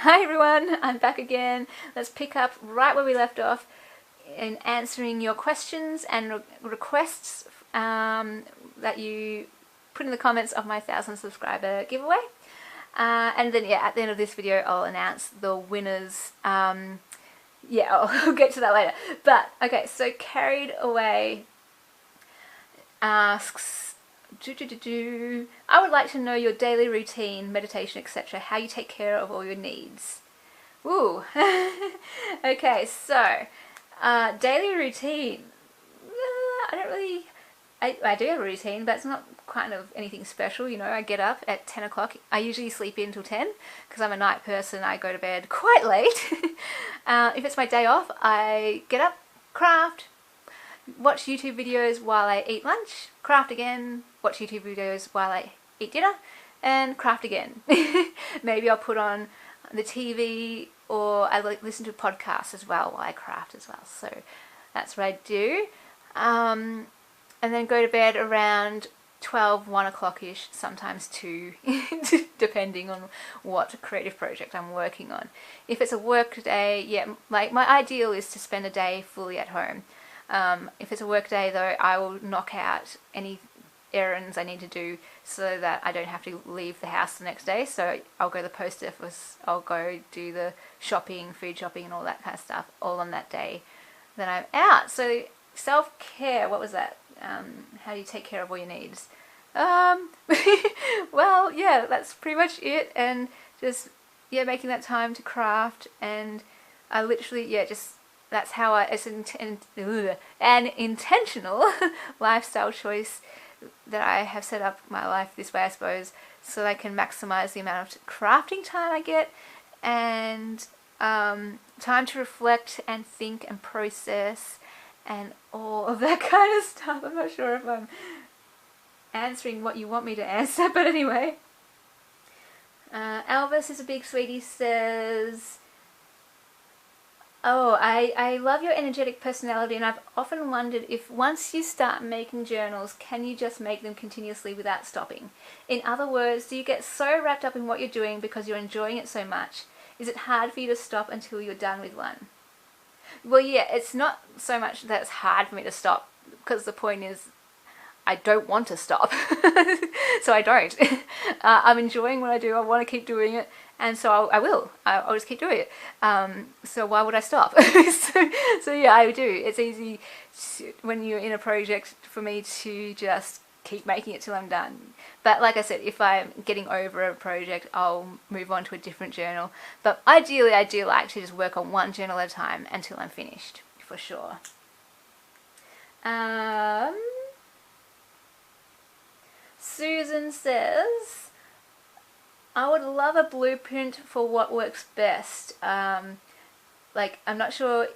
Hi everyone, I'm back again. Let's pick up right where we left off in answering your questions and requests that you put in the comments of my 1,000 subscriber giveaway. And then at the end of this video I'll announce the winners. I'll get to that later. But okay, so Carried Away asks, I would like to know your daily routine, meditation, etc. How you take care of all your needs. Ooh. Okay, so daily routine. I do have a routine, but it's not kind of anything special. You know, I get up at 10 o'clock. I usually sleep in till 10 because I'm a night person. I go to bed quite late. If it's my day off, I get up, craft, watch YouTube videos while I eat lunch, craft again, watch YouTube videos while I eat dinner, and craft again. Maybe I'll put on the TV, or I listen to podcasts as well while I craft as well. So that's what I do. And then go to bed around 12, 1 o'clock-ish, sometimes 2, depending on what creative project I'm working on. If it's a work day, like my ideal is to spend a day fully at home. If it's a work day though, I will knock out any errands I need to do so that I don't have to leave the house the next day. So I'll go to the post office, I'll go do the shopping, food shopping and all that kind of stuff all on that day that I'm out. So self-care, what was that? How do you take care of all your needs? Well, yeah, that's pretty much it. And just, making that time to craft, and I literally, that's how it's an intentional lifestyle choice that I have set up my life this way, I suppose, so that I can maximize the amount of crafting time I get, and time to reflect and think and process and all of that kind of stuff. I'm not sure if I'm answering what you want me to answer, but anyway. Elvis is a big sweetie says, oh, I love your energetic personality, and I've often wondered if once you start making journals, can you just make them continuously without stopping? In other words, do you get so wrapped up in what you're doing because you're enjoying it so much? Is it hard for you to stop until you're done with one? Well, yeah, it's not so much that it's hard for me to stop, because the point is I don't want to stop. So I don't. I'm enjoying what I do. I want to keep doing it. And so I will. I'll just keep doing it. So why would I stop? so yeah, I do. It's easy when you're in a project for me to just keep making it till I'm done. But like I said, if I'm getting over a project, I'll move on to a different journal. But ideally, I do like to just work on one journal at a time until I'm finished, for sure. Susan says, I would love a blueprint for what works best. I'm not sure,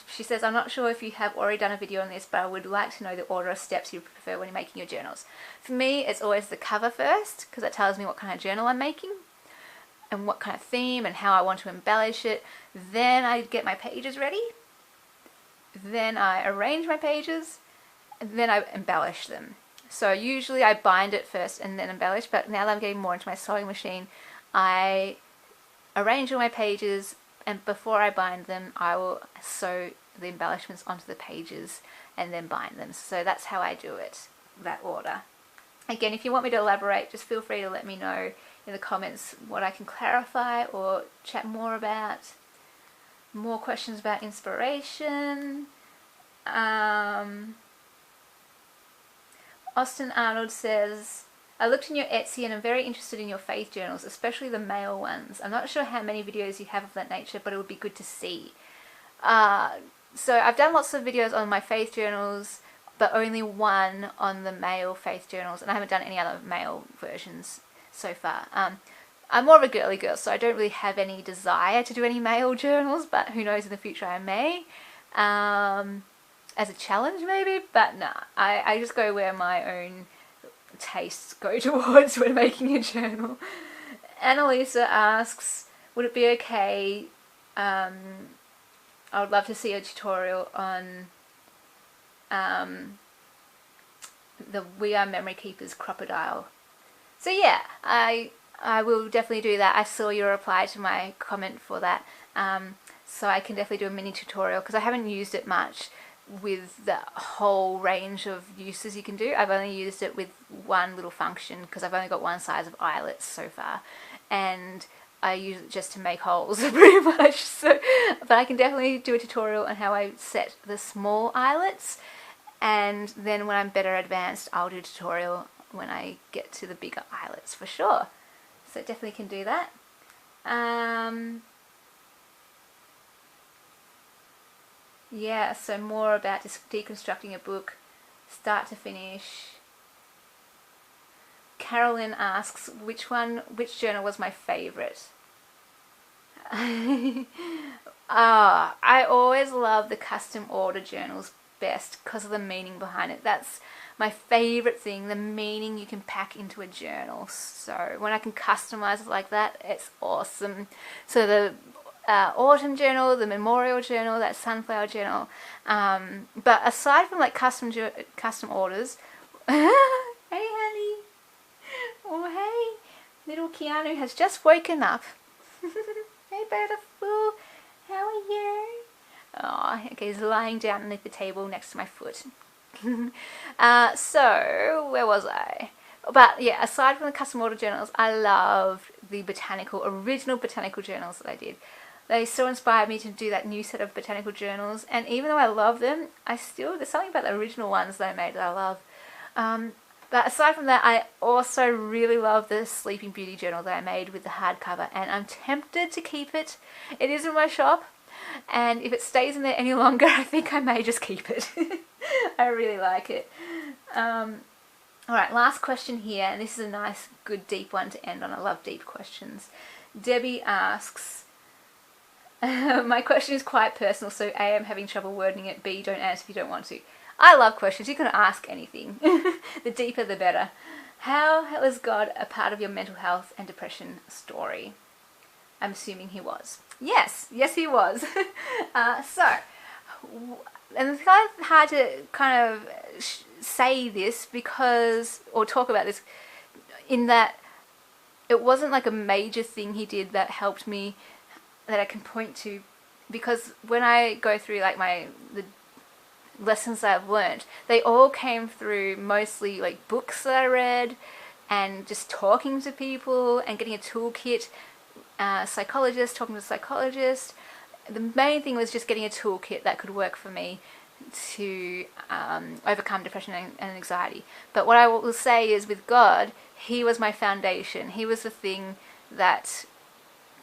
she says, I'm not sure if you have already done a video on this, but I would like to know the order of steps you prefer when you're making your journals. For me, it's always the cover first, because that tells me what kind of journal I'm making and what kind of theme and how I want to embellish it. Then I get my pages ready. Then I arrange my pages, and then I embellish them. So usually I bind it first and then embellish, but now that I'm getting more into my sewing machine, I arrange all my pages, and before I bind them, I will sew the embellishments onto the pages and then bind them. So that's how I do it, that order. Again, if you want me to elaborate, just feel free to let me know in the comments what I can clarify or chat more about. More questions about inspiration. Austin Arnold says, I looked in your Etsy and I'm very interested in your faith journals, especially the male ones. I'm not sure how many videos you have of that nature, but it would be good to see. So I've done lots of videos on my faith journals, but only one on the male faith journals, and I haven't done any other male versions so far. I'm more of a girly girl, so I don't really have any desire to do any male journals, but who knows, in the future I may. As a challenge maybe, but nah, I just go where my own tastes go towards when making a journal. Annalisa asks, would it be okay, I would love to see a tutorial on the We Are Memory Keepers crocodile. So yeah, I I will definitely do that. I saw your reply to my comment for that. So I can definitely do a mini tutorial because I haven't used it much with the whole range of uses you can do. I've only used it with one little function because I've only got one size of eyelets so far, and I use it just to make holes pretty much. So, but I can definitely do a tutorial on how I set the small eyelets, and then when I'm better advanced I'll do a tutorial when I get to the bigger eyelets for sure. So definitely can do that. Yeah, so more about just deconstructing a book, start to finish. Carolyn asks, which journal was my favourite? I always love the custom order journals best because of the meaning behind it. That's my favourite thing, the meaning you can pack into a journal. So when I can customize it like that, it's awesome. So the autumn journal, the memorial journal, that sunflower journal. But aside from like custom orders, hey honey, oh hey, little Keanu has just woken up. Hey beautiful, how are you? Oh, okay, he's lying down underneath the table next to my foot. So where was I? But yeah, aside from the custom order journals, I loved the original botanical journals that I did. They so inspired me to do that new set of botanical journals, and even though I love them, there's something about the original ones that I made that I love. But aside from that, I also really love the Sleeping Beauty journal that I made with the hardcover, and I'm tempted to keep it. It is in my shop, and if it stays in there any longer, I think I may just keep it. I really like it. Alright, last question here, and this is a nice, good, deep one to end on. I love deep questions. Debbie asks, my question is quite personal, so A, I'm having trouble wording it, B, don't answer if you don't want to. I love questions. You can ask anything. The deeper the better. How is God a part of your mental health and depression story? I'm assuming he was. Yes he was. And it's kind of hard to kind of say this or talk about this in that it wasn't like a major thing he did that helped me that I can point to, because when I go through like the lessons that I've learned, they all came through mostly like books that I read and just talking to people and getting a toolkit, talking to a psychologist. The main thing was just getting a toolkit that could work for me to overcome depression and anxiety. But what I will say is, with God, he was my foundation. He was the thing that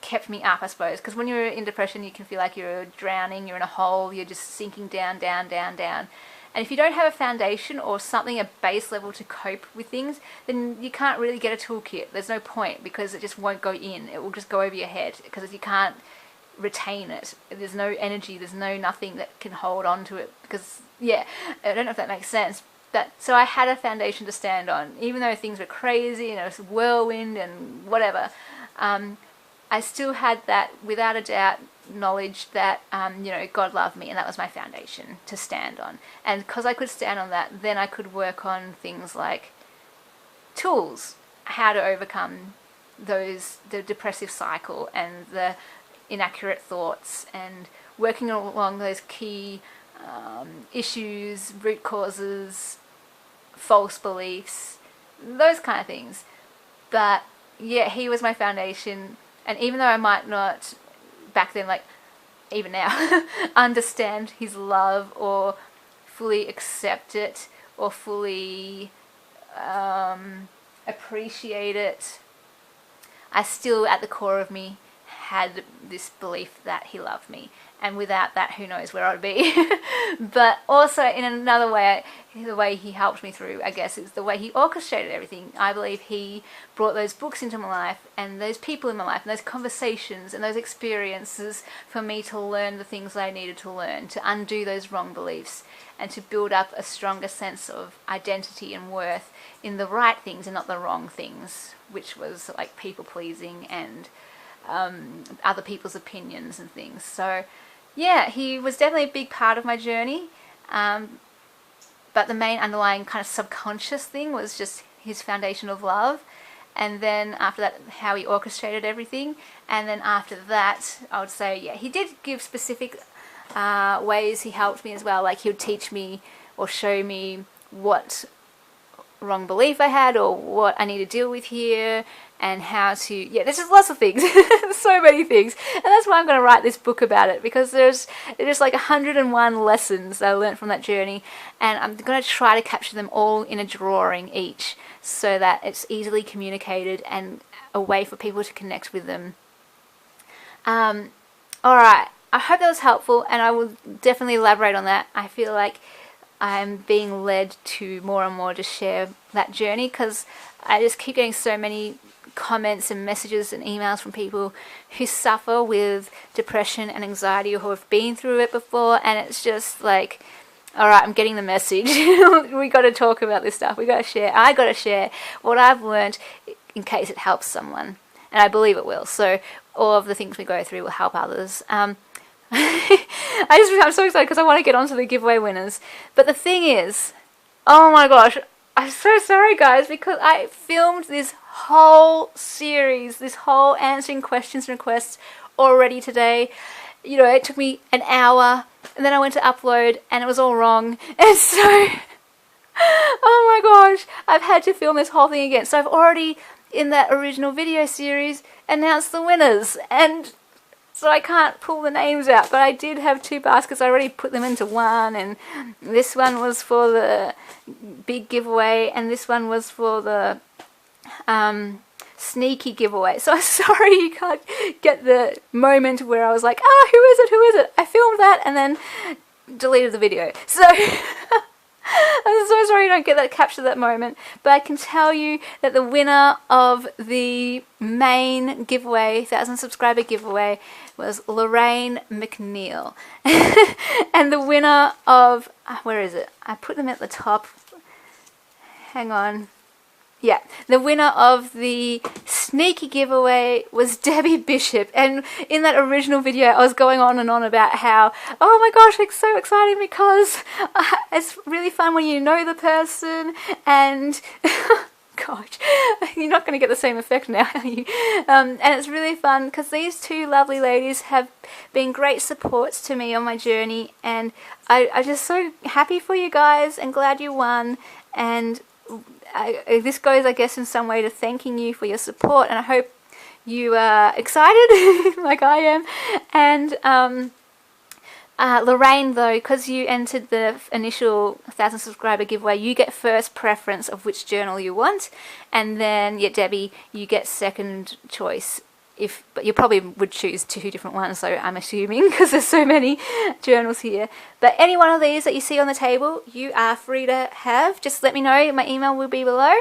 kept me up, I suppose, because when you're in depression you can feel like you're drowning, you're in a hole, you're just sinking down, down, down, down. And if you don't have a foundation or something, a base level to cope with things, then you can't really get a toolkit. There's no point, because it just won't go in. It will just go over your head because you can't retain it. There's no energy, there's nothing that can hold on to it, because I don't know if that makes sense. So I had a foundation to stand on, even though things were crazy and it was a whirlwind and whatever. I still had that, without a doubt, knowledge that, God loved me, and that was my foundation to stand on. And because I could stand on that, then I could work on things like tools, how to overcome the depressive cycle and the inaccurate thoughts, and working along those key issues, root causes, false beliefs, those kind of things. But yeah, he was my foundation. And even though I might not, back then, like even now, understand his love or fully accept it or fully appreciate it, I still, at the core of me, had this belief that he loved me. And without that, who knows where I'd be. But also, in another way, the way he helped me through, I guess, is the way he orchestrated everything. I believe he brought those books into my life, and those people in my life, and those conversations and those experiences for me to learn the things that I needed to learn, to undo those wrong beliefs, and to build up a stronger sense of identity and worth in the right things and not the wrong things, which was like people pleasing and other people's opinions and things. So yeah, he was definitely a big part of my journey, but the main underlying kind of subconscious thing was just his foundation of love. and then after that how he orchestrated everything, and then after that I would say, yeah, he did give specific ways he helped me as well. Like he would teach me or show me what wrong belief I had or what I need to deal with here, and how to, yeah, there's just lots of things. So many things, and that's why I'm going to write this book about it, because there's like 101 lessons that I learned from that journey, and I'm going to try to capture them all in a drawing each, so that it's easily communicated and a way for people to connect with them. Alright, I hope that was helpful, and I will definitely elaborate on that. I feel like I'm being led to more and more just share that journey, because I just keep getting so many comments and messages and emails from people who suffer with depression and anxiety, or who have been through it before, and it's just like, alright, I'm getting the message. We got to talk about this stuff. We got to share. I got to share what I've learned in case it helps someone, and I believe it will. So all of the things we go through will help others. I'm so excited because I want to get onto the giveaway winners. But the thing is, oh my gosh, I'm so sorry guys, because I filmed this whole series, this whole answering questions and requests already today. You know, it took me an hour, and then I went to upload and it was all wrong. And so, oh my gosh, I've had to film this whole thing again. So I've already, in that original video series, announced the winners, and so I can't pull the names out, but I did have 2 baskets. I already put them into one, and this one was for the big giveaway, and this one was for the sneaky giveaway. So I'm sorry you can't get the moment where I was like, ah, who is it, who is it? I filmed that and then deleted the video. So I'm so sorry you don't get that, capture that moment, but I can tell you that the winner of the main giveaway, 1,000 subscriber giveaway, was Lorraine McNeil. And the winner of, where is it? I put them at the top. Hang on. Yeah, the winner of the sneaky giveaway was Debbie Bishop. And in that original video, I was going on and on about how, oh my gosh, it's so exciting because it's really fun when you know the person, and gosh, you're not going to get the same effect now, are you? And it's really fun because these 2 lovely ladies have been great supports to me on my journey, and I'm just so happy for you guys and glad you won. And this goes, I guess, in some way to thanking you for your support, and I hope you are excited like I am. And Lorraine, though, because you entered the initial 1,000 subscriber giveaway, you get first preference of which journal you want, and then, yeah, Debbie, you get second choice. But you probably would choose 2 different ones, so I'm assuming, because there's so many journals here. But any one of these that you see on the table, you are free to have. Just let me know. My email will be below.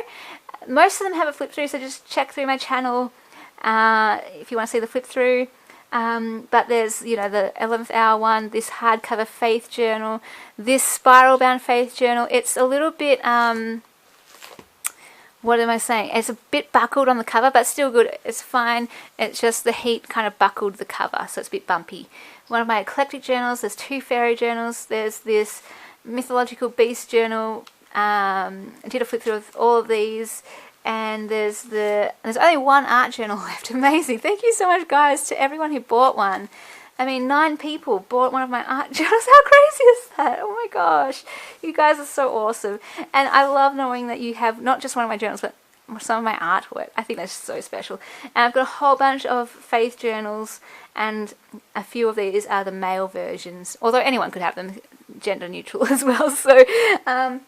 Most of them have a flip through, so just check through my channel if you want to see the flip through. But there's, you know, the 11th hour one, this hardcover faith journal, this spiral bound faith journal. It's a little bit what am I saying? It's a bit buckled on the cover, but still good. It's fine. It's just the heat kind of buckled the cover, so it's a bit bumpy. One of my eclectic journals, there's 2 fairy journals. There's this mythological beast journal. I did a flip through of all of these. And there's only 1 art journal left. Amazing. Thank you so much, guys, to everyone who bought one. I mean, 9 people bought one of my art journals. How crazy is that? Oh my gosh. You guys are so awesome. And I love knowing that you have not just one of my journals, but some of my artwork. I think that's so special. And I've got a whole bunch of faith journals, and a few of these are the male versions. Although anyone could have them, gender neutral as well. So, what am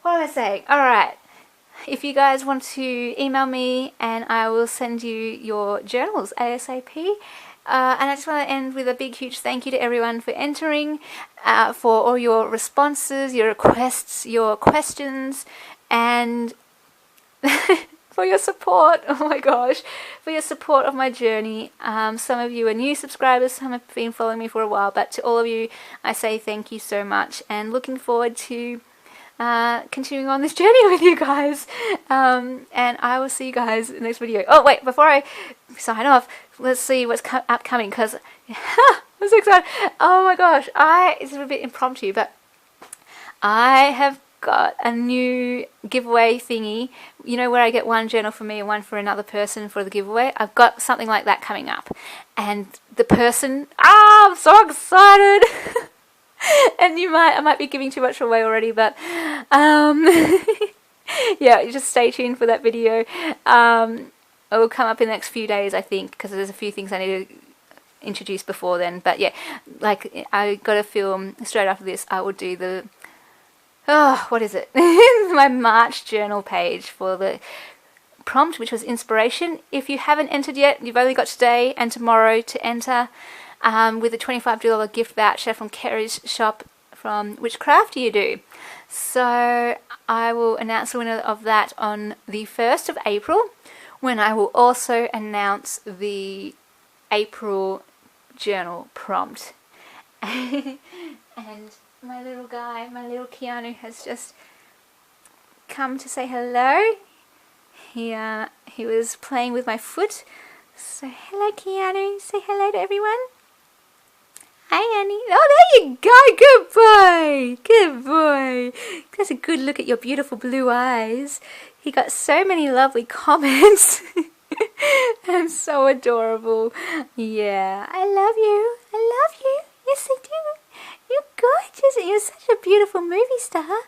I saying? Alright. If you guys want to email me, and I will send you your journals ASAP. And I just want to end with a big huge thank you to everyone for entering, for all your responses, your requests, your questions, and for your support. Oh my gosh, for your support of my journey. Some of you are new subscribers, some have been following me for a while, but to all of you I say thank you so much, and looking forward to continuing on this journey with you guys, and I will see you guys in the next video. Oh wait, before I sign off, let's see what's upcoming, because I'm so excited. Oh my gosh, it's a bit impromptu, but I have got a new giveaway thingy, you know, where I get one journal for me and one for another person for the giveaway. I've got something like that coming up, and the person, I'm so excited. And I might be giving too much away already, but yeah, you just stay tuned for that video. It will come up in the next few days, I think, because there's a few things I need to introduce before then. But yeah, like, I got to film straight after this. I will do the what is it? My March journal page for the prompt, which was inspiration. If you haven't entered yet, you've only got today and tomorrow to enter, with a $25 gift voucher from Kerry's shop from Which Craft Do You Do? So I will announce the winner of that on the 1st of April, when I will also announce the April journal prompt. And my little guy, my little Keanu, has just come to say hello. He was playing with my foot. So hello, Keanu. Say hello to everyone. Hi, Annie. Oh, there you go. Good boy. Good boy. That's a good look at your beautiful blue eyes. He got so many lovely comments. I'm so adorable. Yeah, I love you. I love you. Yes, I do. You're gorgeous. You're such a beautiful movie star.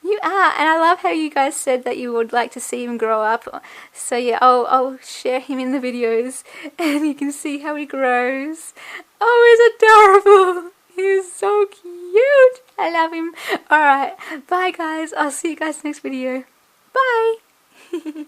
You are. And I love how you guys said that you would like to see him grow up. So yeah, I'll share him in the videos and you can see how he grows. Oh, he's adorable. He's so cute. I love him. Alright, bye guys. I'll see you guys next video. Bye.